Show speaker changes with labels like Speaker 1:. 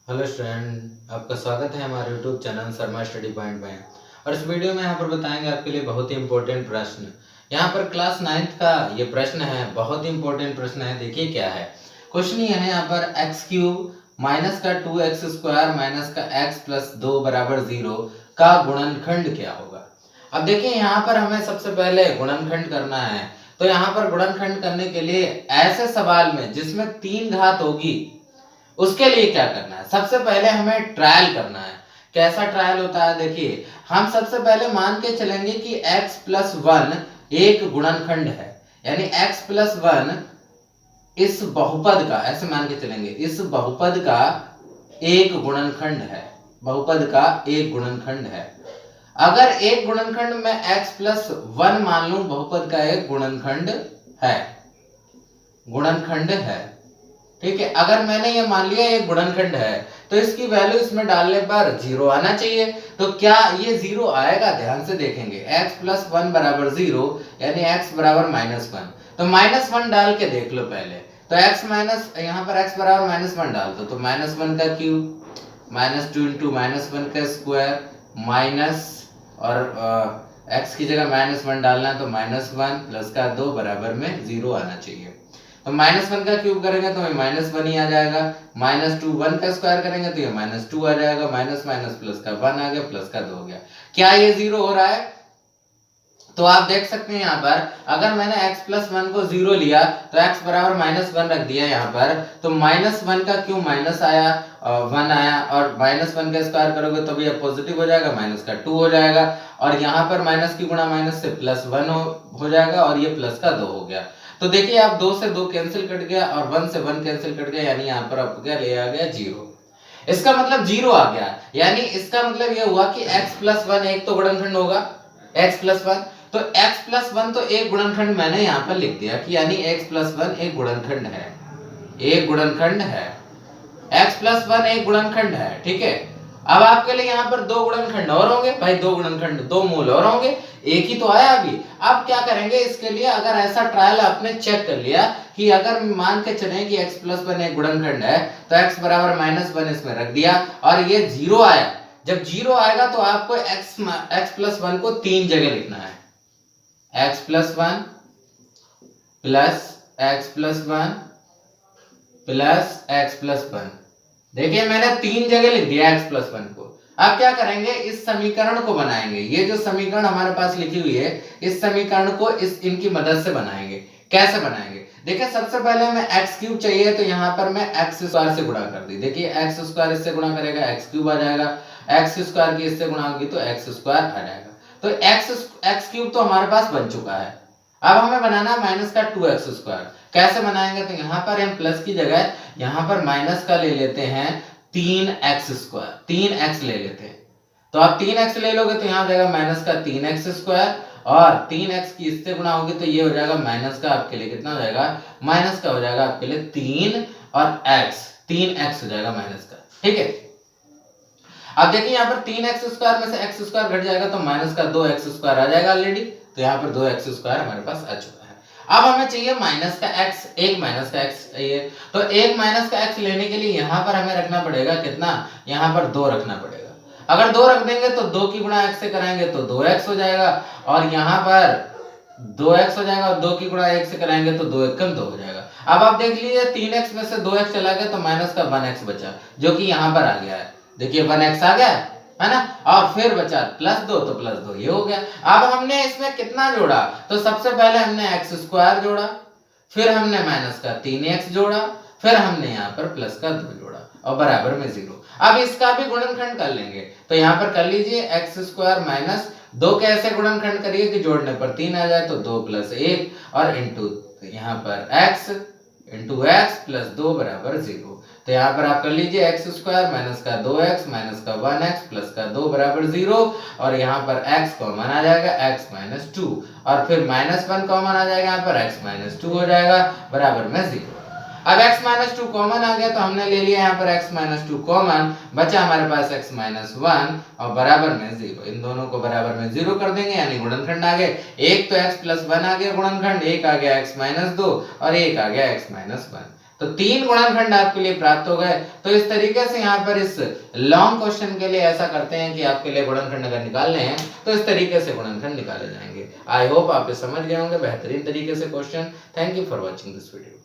Speaker 1: Hello student, आपका स्वागत है हमारे YouTube channel Sharma study point में। और इस वीडियो में यहाँ पर बताएंगे आपके लिए बहुत ही इंपॉर्टेंट प्रश्न। यहाँ पर क्लास 9th का ये प्रश्न है, बहुत ही इंपॉर्टेंट प्रश्न है। देखिए क्या है क्वेश्चन। ये है यहाँ पर एक्स क्यूब माइनस का 2x स्क्वायर माइनस का x प्लस 2 बराबर 0 का गुणनखंड क्या होगा। अब देखिए यहाँ पर हमें सबसे पहले गुणनखंड करना है। तो यहाँ पर गुणनखंड करने के लिए ऐसे सवाल में जिसमें 3 घात होगी उसके लिए क्या करना है, सबसे पहले हमें ट्रायल करना है। कैसा ट्रायल होता है, देखिए हम सबसे पहले मान के चलेंगे कि x प्लस 1 एक गुणनखंड है, यानी x प्लस 1 इस बहुपद का, ऐसे मान के चलेंगे, इस बहुपद का एक गुणनखंड है। बहुपद का एक गुणनखंड है। अगर एक गुणनखंड में x प्लस 1 मान लूं बहुपद का एक गुणनखंड है, गुणनखंड है, ठीक है। अगर मैंने ये मान लिया एक गुणनखंड है तो इसकी वैल्यू इसमें डालने पर 0 आना चाहिए। तो क्या ये 0 आएगा, ध्यान से देखेंगे। x प्लस 1 बराबर 0 यानी x बराबर -1। तो -1 डाल के देख लो पहले। तो x माइनस, यहाँ पर x बराबर -1 डाल दो तो -1 का क्यूब -2 इंटू -1 का स्क्वायर माइनस, और x की जगह -1 डालना है तो -1 प्लस का 2 बराबर में 0 आना चाहिए। तो -1 का क्यूब करेंगे तो -1 ही आ जाएगा। -2 1 का स्क्वायर करेंगे तो ये -2 आ जाएगा। माइनस माइनस प्लस का 1 आ गया, प्लस का 2 हो गया। क्या ये 0 हो रहा है? तो आप देख सकते हैं यहाँ पर अगर मैंने x प्लस 1 को 0 लिया तो x बराबर -1 रख दिया यहाँ पर, तो -1 का क्यूब माइनस आया, 1 आया, और -1 का स्क्वायर करोगे तो भी पॉजिटिव हो जाएगा, माइनस का 2 हो जाएगा, और यहाँ पर माइनस की गुणा माइनस से +1 हो जाएगा, और ये प्लस का 2 हो गया। तो देखिए आप 2 से 2 कैंसिल कट गया और 1 से 1 कैंसिल कट गया, यानी यहाँ पर आपको क्या ले आ गया 0। इसका मतलब 0 आ गया, यानी इसका मतलब ये हुआ कि x प्लस 1 एक तो गुणनखंड होगा, x प्लस 1। तो x प्लस 1 तो एक गुणनखंड मैंने यहाँ पर लिख दिया कि यानी x प्लस 1 एक गुणनखंड है, एक गुणनखंड है। x प्लस 1 एक गुणनखंड है, ठीक है। अब आपके लिए यहाँ पर 2 गुणनखंड और होंगे भाई, 2 गुणनखंड, 2 मूल और होंगे, एक ही तो आया अभी। अब क्या करेंगे इसके लिए, अगर ऐसा ट्रायल आपने चेक कर लिया कि अगर मान के चले कि x प्लस 1 एक गुणनखंड है तो x बराबर -1 इसमें रख दिया और ये 0 आया। जब 0 आएगा तो आपको x प्लस 1 को 3 जगह लिखना है। x plus 1 plus x plus 1 plus x plus 1। देखिए मैंने 3 जगह लिख दिया x प्लस 1 को। अब क्या करेंगे, इस समीकरण को बनाएंगे। ये जो समीकरण हमारे पास लिखी हुई है, इस समीकरण को इनकी मदद से बनाएंगे। कैसे बनाएंगे, देखिए सबसे पहले हमें एक्स क्यूब चाहिए, तो यहाँ पर मैं एक्स स्क्वायर से गुणा कर दी। देखिए एक्स स्क्वायर इससे गुणा करेगा एक्स क्यूब आ जाएगा, एक्स स्क्वायर की इससे गुणा होगी तो एक्स स्क्वायर आ जाएगा। तो एक्स क्यूब तो हमारे पास बन चुका है। अब हमें बनाना माइनस का 2x स्क्वायर। कैसे बनाएंगे, तो यहाँ पर हम प्लस की जगह यहाँ पर माइनस का ले लेते हैं 3x स्क्वायर, 3x ले लेते हैं। तो आप 3x ले लोगे तो यहाँ हो जाएगा माइनस का 3x स्क्वायर, और 3x की इससे गुणा होगी तो ये हो जाएगा माइनस का, आपके लिए कितना हो जाएगा, माइनस का हो जाएगा आपके लिए 3 और x, 3x हो जाएगा माइनस का, ठीक है। अब देखिए यहाँ पर 3x स्क्वायर में से x स्क्वायर घट जाएगा तो माइनस का 2x स्क्वायर आ जाएगा ऑलरेडी। तो यहाँ पर 2x स्क्वायर हमारे पास आ चुका है। अब हमें चाहिए माइनस का x, एक माइनस का x चाहिए। तो एक माइनस का x लेने के लिए यहाँ पर हमें रखना पड़ेगा कितना, यहाँ पर 2 रखना पड़ेगा। अगर 2 रख देंगे तो 2 की गुणा x से कराएंगे तो 2x हो जाएगा, और यहाँ पर 2x हो जाएगा, और 2 की गुणा 1 से कराएंगे तो 2 एकम 2 हो जाएगा। अब आप देख लीजिए 3x में से 2x चला गया तो माइनस का 1x बचा, जो कि यहाँ पर आ गया है। देखिए 1x आ गया है ना, और फिर बचा +2 तो +2 ये हो गया। अब हमने इसमें कितना जोड़ा, तो सबसे पहले हमने x स्क्वायर जोड़ा, फिर हमने माइनस का 3x जोड़ा, फिर हमने यहाँ पर प्लस का 2 जोड़ा, और बराबर में 0। अब इसका भी गुणनखंड कर लेंगे, तो यहाँ पर कर लीजिए x स्क्वायर माइनस 2 कैसे गुणनखंड करिए कि जोड़ने पर 3 आ जाए तो 2 + 1, और इंटू यहाँ पर x इंटू x प्लस 2 बराबर 0। तो यहाँ पर आप कर लीजिए x स्क्वायर माइनस का 2x माइनस का 1x प्लस का 2 बराबर 0, और यहाँ पर x कॉमन आ जाएगा x माइनस 2, और फिर -1 कॉमन आ जाएगा, यहाँ पर x माइनस 2 हो जाएगा बराबर में 0। अब x माइनस 2 कॉमन आ गया तो हमने ले लिया यहाँ पर x माइनस 2 कॉमन, बचा हमारे पास x माइनस 1 और बराबर में 0। इन दोनों को बराबर में 0 कर देंगे, यानी गुणनखंड आ गए। एक तो x प्लस 1 आ गया गुणनखंड, एक आ गया x माइनस 2 और एक आ गया x माइनस 1। तो 3 गुणनखंड आपके लिए प्राप्त हो गए। तो इस तरीके से यहाँ पर इस लॉन्ग क्वेश्चन के लिए ऐसा करते हैं कि आपके लिए गुणनखंड अगर निकालने हैं तो इस तरीके से गुणनखंड निकाले जाएंगे। आई होप आप समझ गए होंगे बेहतरीन तरीके से question. Thank you for watching this video.